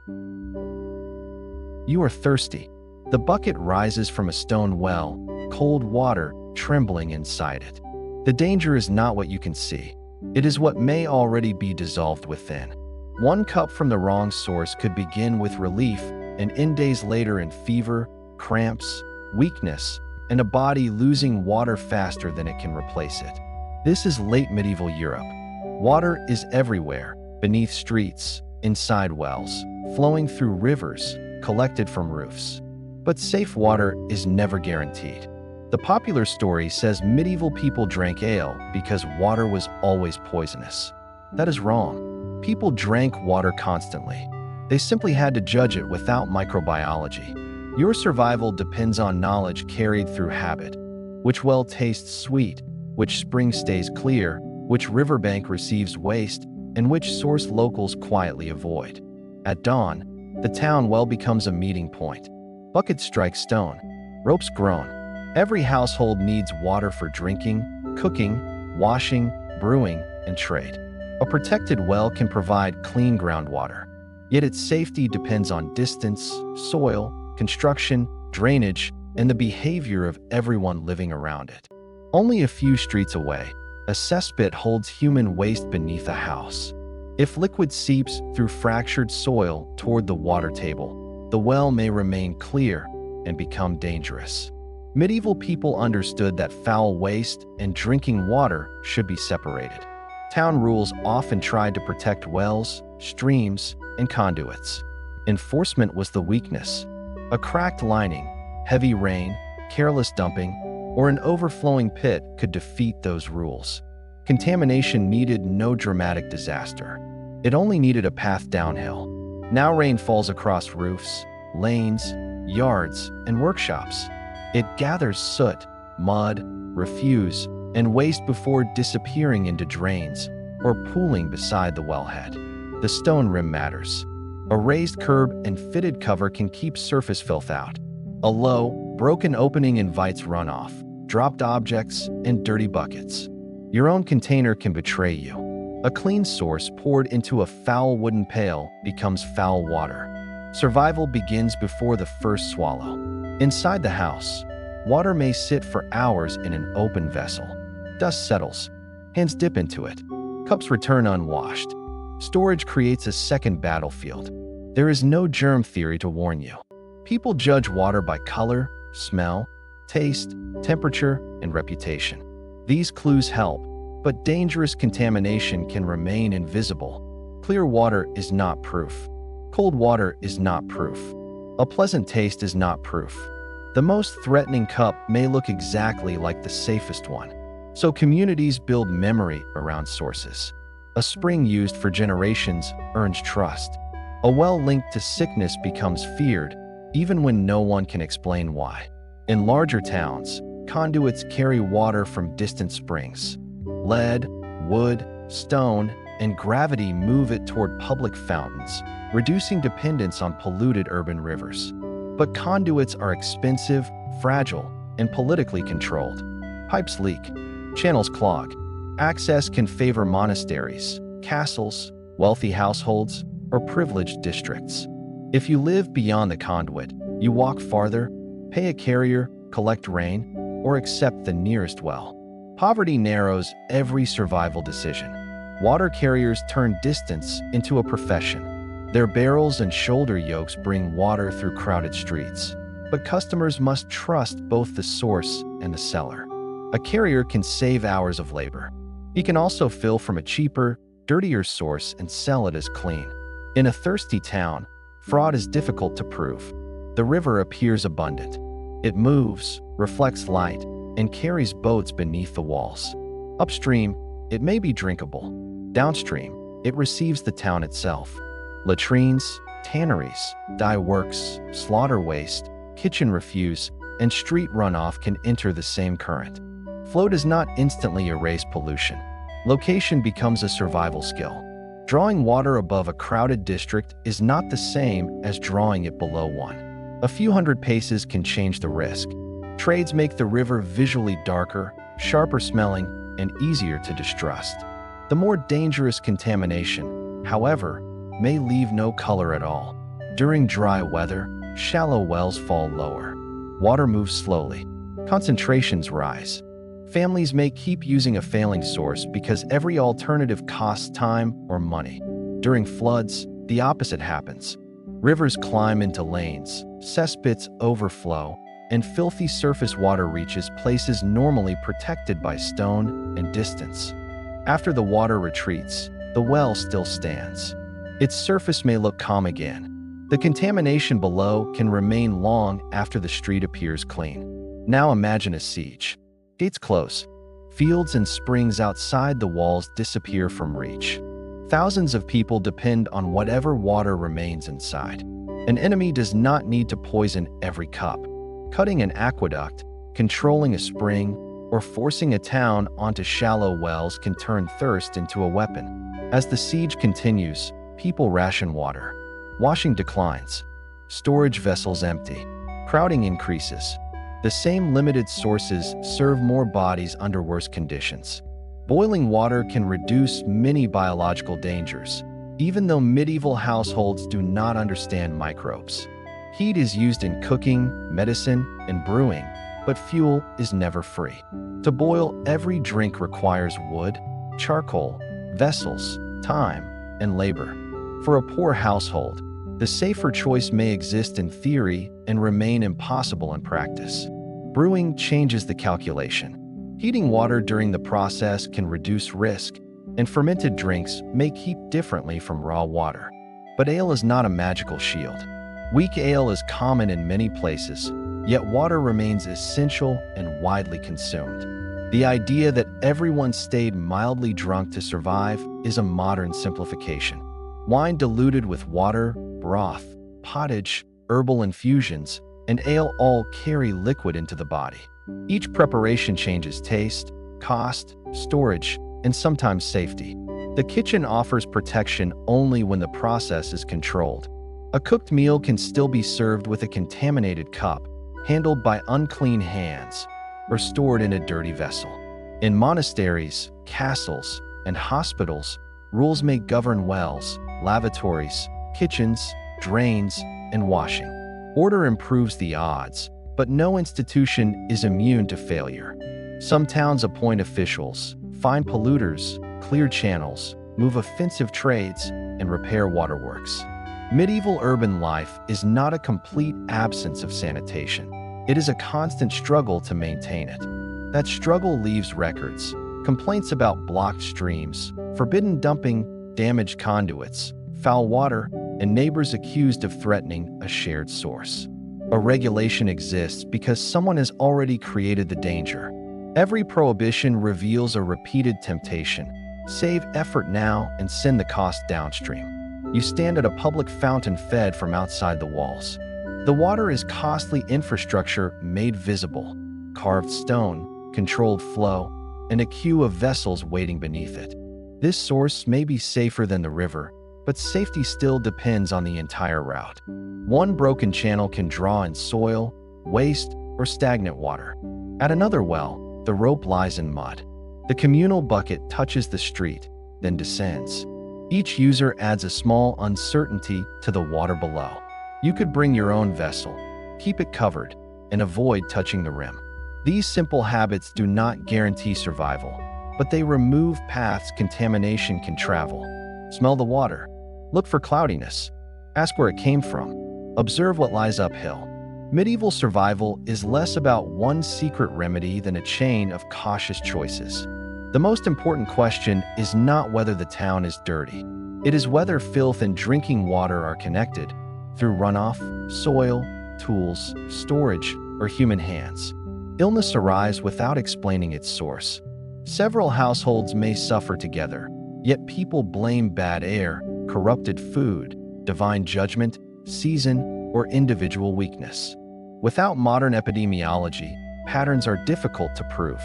You are thirsty. The bucket rises from a stone well, cold water trembling inside it. The danger is not what you can see. It is what may already be dissolved within. One cup from the wrong source could begin with relief and end days later in fever, cramps, weakness, and a body losing water faster than it can replace it. This is late medieval Europe. Water is everywhere, beneath streets, inside wells, flowing through rivers, collected from roofs. But safe water is never guaranteed. The popular story says medieval people drank ale because water was always poisonous. That is wrong. People drank water constantly. They simply had to judge it without microbiology. Your survival depends on knowledge carried through habit. Which well tastes sweet, which spring stays clear, which riverbank receives waste, and which source locals quietly avoid. At dawn, the town well becomes a meeting point. Buckets strike stone, ropes groan. Every household needs water for drinking, cooking, washing, brewing, and trade. A protected well can provide clean groundwater, yet its safety depends on distance, soil, construction, drainage, and the behavior of everyone living around it. Only a few streets away, a cesspit holds human waste beneath a house. If liquid seeps through fractured soil toward the water table, the well may remain clear and become dangerous. Medieval people understood that foul waste and drinking water should be separated. Town rules often tried to protect wells, streams, and conduits. Enforcement was the weakness. A cracked lining, heavy rain, careless dumping, or an overflowing pit could defeat those rules. Contamination needed no dramatic disaster. It only needed a path downhill. Now rain falls across roofs, lanes, yards, and workshops. It gathers soot, mud, refuse, and waste before disappearing into drains or pooling beside the wellhead. The stone rim matters. A raised curb and fitted cover can keep surface filth out. A low, broken opening invites runoff, dropped objects, and dirty buckets. Your own container can betray you. A clean source poured into a foul wooden pail becomes foul water. Survival begins before the first swallow. Inside the house, water may sit for hours in an open vessel. Dust settles. Hands dip into it. Cups return unwashed. Storage creates a second battlefield. There is no germ theory to warn you. People judge water by color, smell, taste, temperature, and reputation. These clues help, but dangerous contamination can remain invisible. Clear water is not proof. Cold water is not proof. A pleasant taste is not proof. The most threatening cup may look exactly like the safest one. So communities build memory around sources. A spring used for generations earns trust. A well linked to sickness becomes feared, even when no one can explain why. In larger towns, conduits carry water from distant springs. Lead, wood, stone, and gravity move it toward public fountains, reducing dependence on polluted urban rivers. But conduits are expensive, fragile, and politically controlled. Pipes leak, channels clog. Access can favor monasteries, castles, wealthy households, or privileged districts. If you live beyond the conduit, you walk farther, pay a carrier, collect rain, or accept the nearest well. Poverty narrows every survival decision. Water carriers turn distance into a profession. Their barrels and shoulder yokes bring water through crowded streets. But customers must trust both the source and the seller. A carrier can save hours of labor. He can also fill from a cheaper, dirtier source and sell it as clean. In a thirsty town, fraud is difficult to prove. The river appears abundant. It moves, reflects light, and carries boats beneath the walls. Upstream, it may be drinkable. Downstream, it receives the town itself. Latrines, tanneries, dye works, slaughter waste, kitchen refuse, and street runoff can enter the same current. Flow does not instantly erase pollution. Location becomes a survival skill. Drawing water above a crowded district is not the same as drawing it below one. A few hundred paces can change the risk. Trades make the river visually darker, sharper smelling, and easier to distrust. The more dangerous contamination, however, may leave no color at all. During dry weather, shallow wells fall lower. Water moves slowly. Concentrations rise. Families may keep using a failing source because every alternative costs time or money. During floods, the opposite happens. Rivers climb into lanes, cesspits overflow, and filthy surface water reaches places normally protected by stone and distance. After the water retreats, the well still stands. Its surface may look calm again. The contamination below can remain long after the street appears clean. Now imagine a siege. Gates close. Fields and springs outside the walls disappear from reach. Thousands of people depend on whatever water remains inside. An enemy does not need to poison every cup. Cutting an aqueduct, controlling a spring, or forcing a town onto shallow wells can turn thirst into a weapon. As the siege continues, people ration water. Washing declines. Storage vessels empty. Crowding increases. The same limited sources serve more bodies under worse conditions. Boiling water can reduce many biological dangers, even though medieval households do not understand microbes. Heat is used in cooking, medicine, and brewing, but fuel is never free. To boil every drink requires wood, charcoal, vessels, time, and labor. For a poor household, the safer choice may exist in theory and remain impossible in practice. Brewing changes the calculation. Heating water during the process can reduce risk, and fermented drinks may keep differently from raw water. But ale is not a magical shield. Weak ale is common in many places, yet water remains essential and widely consumed. The idea that everyone stayed mildly drunk to survive is a modern simplification. Wine diluted with water, broth, pottage, herbal infusions, and ale all carry liquid into the body. Each preparation changes taste, cost, storage, and sometimes safety. The kitchen offers protection only when the process is controlled. A cooked meal can still be served with a contaminated cup, handled by unclean hands, or stored in a dirty vessel. In monasteries, castles, and hospitals, rules may govern wells, lavatories, kitchens, drains, and washing. Order improves the odds, but no institution is immune to failure. Some towns appoint officials, find polluters, clear channels, move offensive trades, and repair waterworks. Medieval urban life is not a complete absence of sanitation. It is a constant struggle to maintain it. That struggle leaves records, complaints about blocked streams, forbidden dumping, damaged conduits, foul water, and neighbors accused of threatening a shared source. A regulation exists because someone has already created the danger. Every prohibition reveals a repeated temptation. Save effort now and send the cost downstream. You stand at a public fountain fed from outside the walls. The water is costly infrastructure made visible, carved stone, controlled flow, and a queue of vessels waiting beneath it. This source may be safer than the river, but safety still depends on the entire route. One broken channel can draw in soil, waste, or stagnant water. At another well, the rope lies in mud. The communal bucket touches the street, then descends. Each user adds a small uncertainty to the water below. You could bring your own vessel, keep it covered, and avoid touching the rim. These simple habits do not guarantee survival, but they remove paths contamination can travel. Smell the water. Look for cloudiness. Ask where it came from. Observe what lies uphill. Medieval survival is less about one secret remedy than a chain of cautious choices. The most important question is not whether the town is dirty. It is whether filth and drinking water are connected through runoff, soil, tools, storage, or human hands. Illness arrives without explaining its source. Several households may suffer together, yet people blame bad air, corrupted food, divine judgment, season, or individual weakness. Without modern epidemiology, patterns are difficult to prove.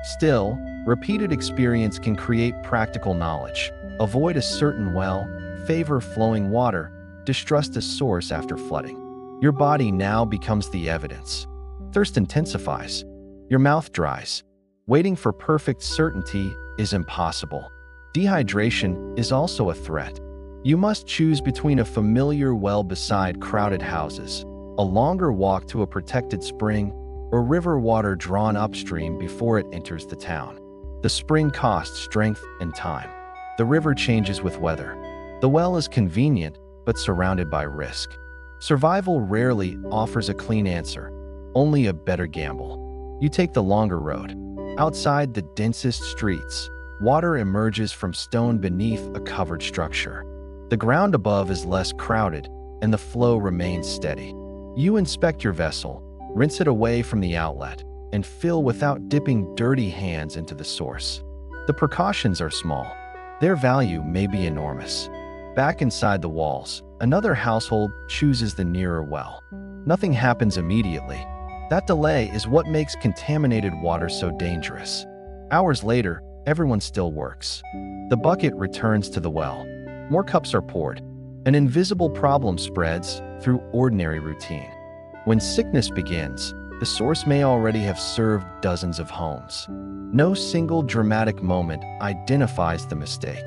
Still, repeated experience can create practical knowledge. Avoid a certain well, favor flowing water, distrust a source after flooding. Your body now becomes the evidence. Thirst intensifies. Your mouth dries. Waiting for perfect certainty is impossible. Dehydration is also a threat. You must choose between a familiar well beside crowded houses, a longer walk to a protected spring, or river water drawn upstream before it enters the town. The spring costs strength and time. The river changes with weather. The well is convenient, but surrounded by risk. Survival rarely offers a clean answer, only a better gamble. You take the longer road. Outside the densest streets, water emerges from stone beneath a covered structure. The ground above is less crowded, and the flow remains steady. You inspect your vessel, rinse it away from the outlet, and fill without dipping dirty hands into the source. The precautions are small. Their value may be enormous. Back inside the walls, another household chooses the nearer well. Nothing happens immediately. That delay is what makes contaminated water so dangerous. Hours later, everyone still works. The bucket returns to the well. More cups are poured. An invisible problem spreads through ordinary routine. When sickness begins, the source may already have served dozens of homes. No single dramatic moment identifies the mistake.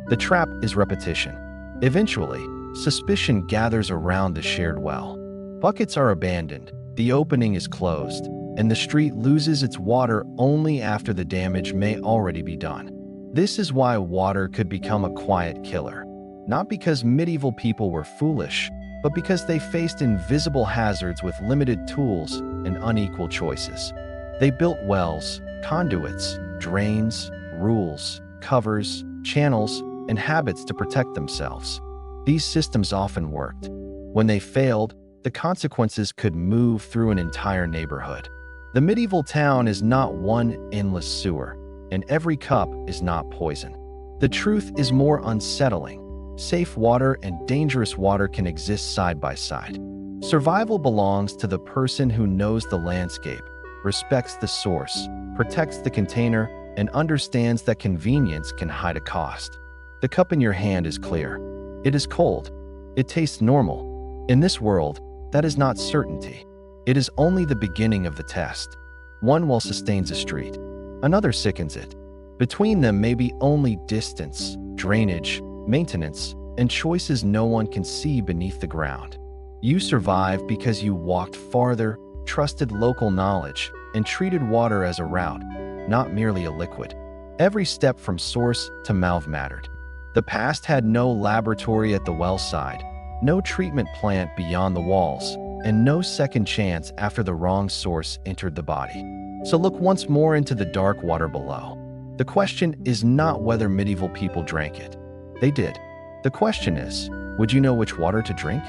The trap is repetition. Eventually, suspicion gathers around the shared well. Buckets are abandoned, the opening is closed, and the street loses its water only after the damage may already be done. This is why water could become a quiet killer. Not because medieval people were foolish, but because they faced invisible hazards with limited tools and unequal choices. They built wells, conduits, drains, rules, covers, channels, and habits to protect themselves. These systems often worked. When they failed, the consequences could move through an entire neighborhood. The medieval town is not one endless sewer, and every cup is not poison. The truth is more unsettling. Safe water and dangerous water can exist side by side. Survival belongs to the person who knows the landscape, respects the source, protects the container, and understands that convenience can hide a cost. The cup in your hand is clear. It is cold. It tastes normal. In this world, that is not certainty. It is only the beginning of the test. One well sustains a street. Another sickens it. Between them may be only distance, drainage, maintenance, and choices no one can see beneath the ground. You survive because you walked farther, trusted local knowledge, and treated water as a route, not merely a liquid. Every step from source to mouth mattered. The past had no laboratory at the well side, no treatment plant beyond the walls, and no second chance after the wrong source entered the body. So look once more into the dark water below. The question is not whether medieval people drank it. They did. The question is, would you know which water to drink?